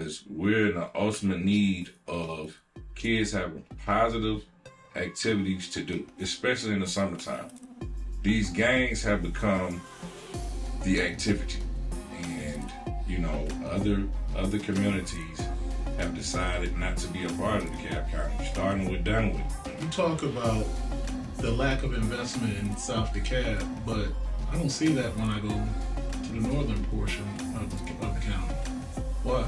is we're in the ultimate need of kids having positive activities to do, especially in the summertime. These gangs have become the activity, and other communities have decided not to be a part of DeKalb County, starting with Dunwoody. You talk about the lack of investment in South DeKalb, but I don't see that when I go to the northern portion of the county. Why?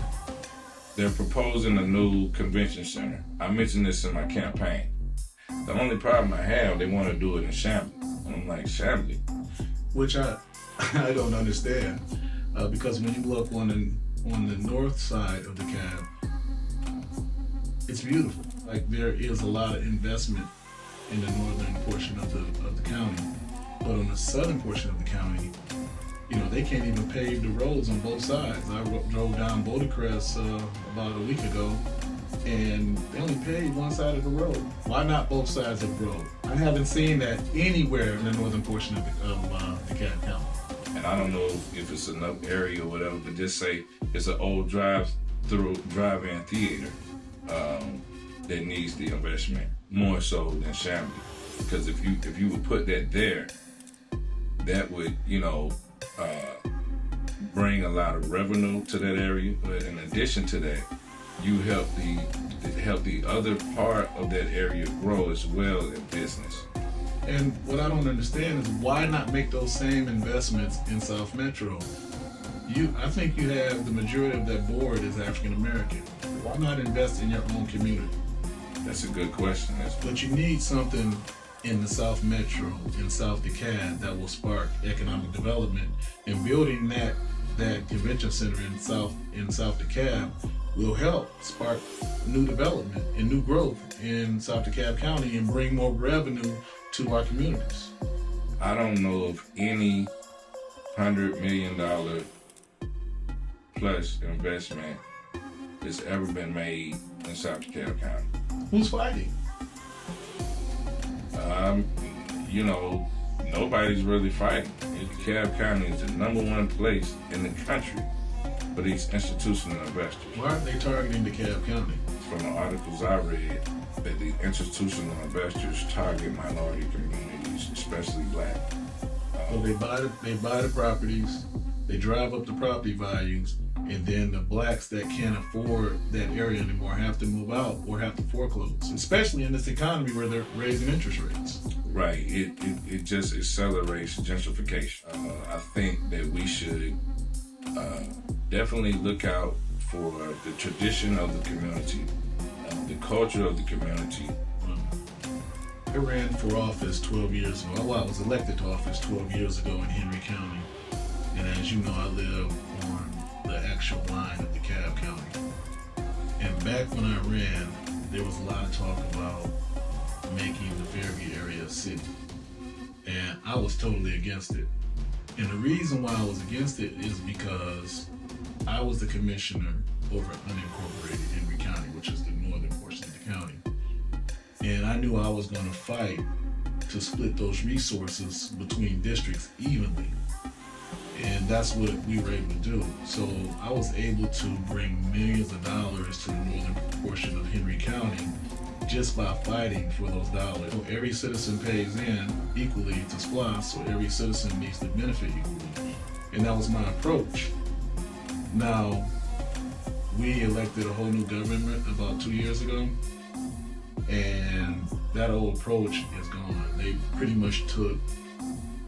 They're proposing a new convention center. I mentioned this in my campaign. The only problem I have, they want to do it in Chamblee. And I'm like, Chamblee? Which I don't understand, because when you look on the north side of DeKalb, it's beautiful. Like, there is a lot of investment in the northern portion of the county, but on the southern portion of the county, they can't even pave the roads on both sides. I drove down Bouldercrest about a week ago, and they only paved one side of the road. Why not both sides of the road? I haven't seen that anywhere in the northern portion of DeKalb County. And I don't know if it's enough area or whatever, but just say it's an old drive-in theater that needs the investment more so than Chamblee. Because if you would put that there, that would bring a lot of revenue to that area. But in addition to that, you help the other part of that area grow as well in business. And what I don't understand is why not make those same investments in South Metro? I think you have the majority of that board is African American. Why not invest in your own community? That's a good question. But you need something in the South Metro, in South DeKalb, that will spark economic development. And building that convention center in South DeKalb will help spark new development and new growth in South DeKalb County and bring more revenue to our communities. I don't know of any $100 million plus investment that's ever been made in South DeKalb County. Who's fighting? Nobody's really fighting. DeKalb County is the #1 place in the country for these institutional investors. Why aren't they targeting DeKalb County? From the articles I read, that the institutional investors target minority communities, especially black. So they buy the properties, they drive up the property values, and then the blacks that can't afford that area anymore have to move out or have to foreclose, especially in this economy where they're raising interest rates. Right. It just accelerates gentrification. I think that we should definitely look out for the tradition of the community, the culture of the community. I ran for office 12 years ago. Well, I was elected to office 12 years ago in Henry County. And as you know, I live on the actual line of DeKalb County. And back when I ran, there was a lot of talk about making the Fairview area a city. And I was totally against it. And the reason why I was against it is because I was the commissioner over unincorporated Henry County, which is the northern portion of the county. And I knew I was going to fight to split those resources between districts evenly. And that's what we were able to do. So I was able to bring millions of dollars to the northern portion of Henry County just by fighting for those dollars. So every citizen pays in equally to SPLOST, so every citizen needs to benefit equally. And that was my approach. Now, we elected a whole new government about 2 years ago, and that old approach is gone. They pretty much took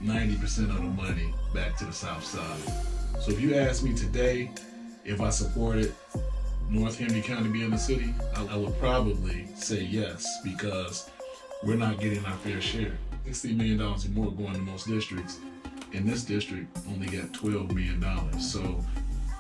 90% of the money back to the south side. So if you ask me today if I supported North Henry County being a city, I would probably say yes, because we're not getting our fair share. $60 million or more going to most districts, and this district only got $12 million. So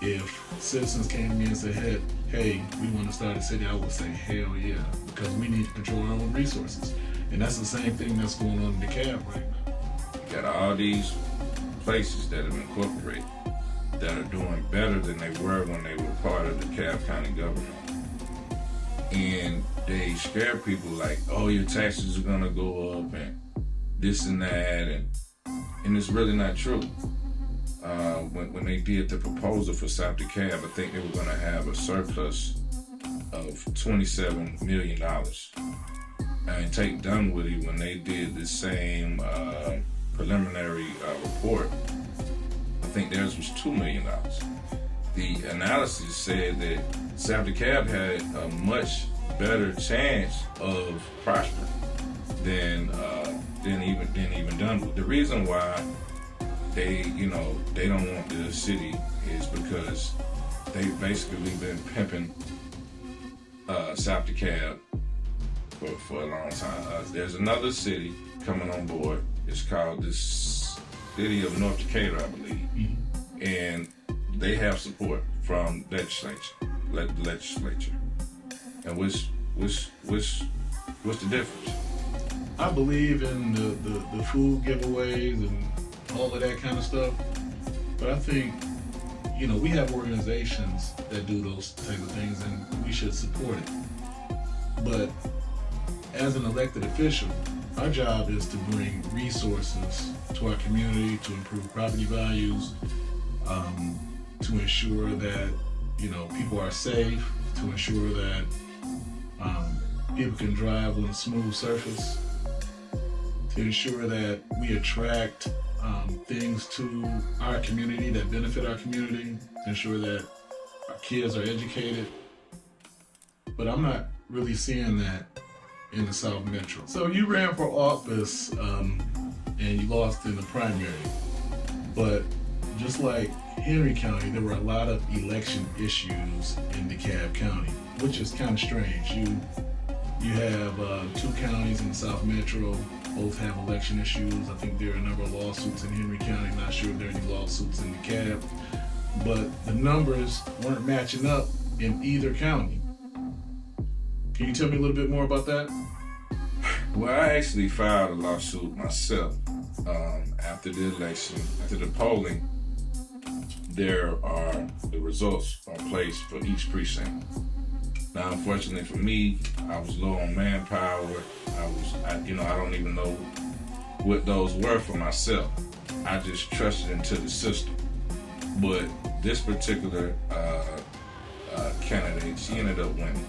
if citizens came to me and said, hey, we want to start a city, I would say, hell yeah, because we need to control our own resources. And that's the same thing that's going on in DeKalb right now. You got all these places that have incorporated that are doing better than they were when they were part of the DeKalb County government. And they scare people like, oh, your taxes are gonna go up and this and that, and it's really not true. when they did the proposal for South DeKalb, I think they were going to have a surplus of $27 million. And take Dunwoody, when they did the same preliminary report, I think theirs was $2 million. The analysis said that South DeKalb had a much better chance of prospering than even Dunwoody. The reason why they don't want the city is because they've basically been pimping South DeKalb for a long time. There's another city coming on board. It's called the City of North Decatur, I believe, and they have support from legislature. And what's the difference? I believe in the food giveaways and all of that kind of stuff, but I think, we have organizations that do those types of things and we should support it. But as an elected official, our job is to bring resources to our community, to improve property values, to ensure that people are safe, to ensure that people can drive on a smooth surface, to ensure that we attract things to our community that benefit our community, to ensure that our kids are educated. But I'm not really seeing that in the South Metro. So you ran for office and you lost in the primary, but just like Henry County, there were a lot of election issues in DeKalb County, which is kind of strange. You have two counties in the South Metro, both have election issues. I think there are a number of lawsuits in Henry County. I'm not sure if there are any lawsuits in DeKalb, but the numbers weren't matching up in either county. Can you tell me a little bit more about that? Well, I actually filed a lawsuit myself after the election, after the polling. The results are placed for each precinct. Now, unfortunately for me, I was low on manpower. I don't even know what those were for myself. I just trusted into the system. But this particular candidate, she ended up winning.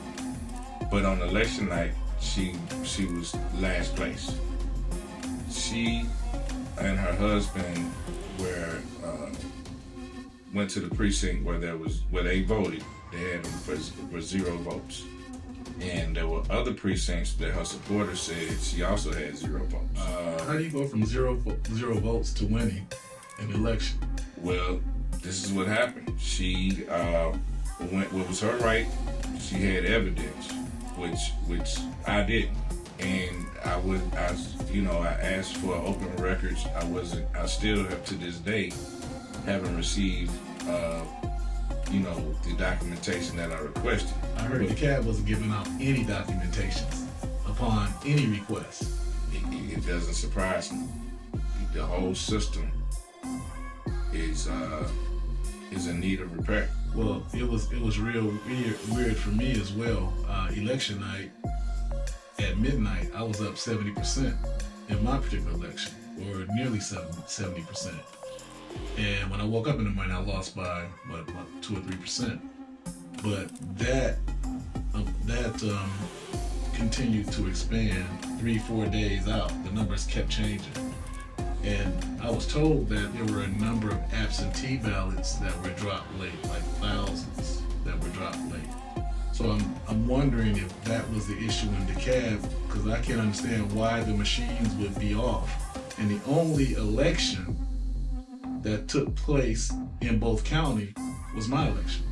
But on election night, she was last place. She and her husband went to the precinct where they voted. They had them for 0 votes. And there were other precincts that her supporters said she also had 0 votes. How do you go from zero votes to winning an election? Well, this is what happened. She went what was her right. She had evidence, which I didn't. And I asked for open records. I still have to this day haven't received the documentation that I requested. I heard DeKalb wasn't giving out any documentations upon any request. It doesn't surprise me. The whole system is in need of repair. Well, it was real weird for me as well. Election night at midnight, I was up 70% in my particular election, or nearly 70%. And when I woke up in the morning, I lost by about 2 or 3%. But that continued to expand 3-4 days out. The numbers kept changing. And I was told that there were a number of absentee ballots that were dropped late, like thousands that were dropped late. So I'm wondering if that was the issue in DeKalb, because I can't understand why the machines would be off. And the only election that took place in both counties was my election.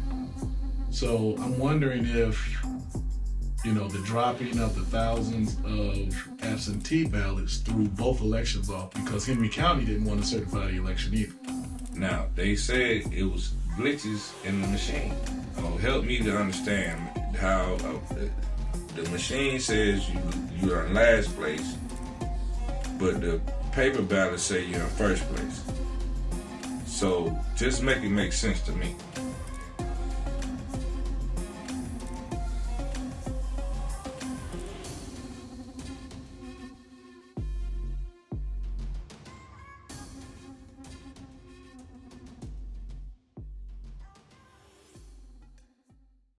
So I'm wondering if, the dropping of the thousands of absentee ballots threw both elections off, because Henry County didn't want to certify the election either. Now, they said it was glitches in the machine. Help me to understand how the machine says you are in last place, but the paper ballots say you're in first place. So just make it make sense to me.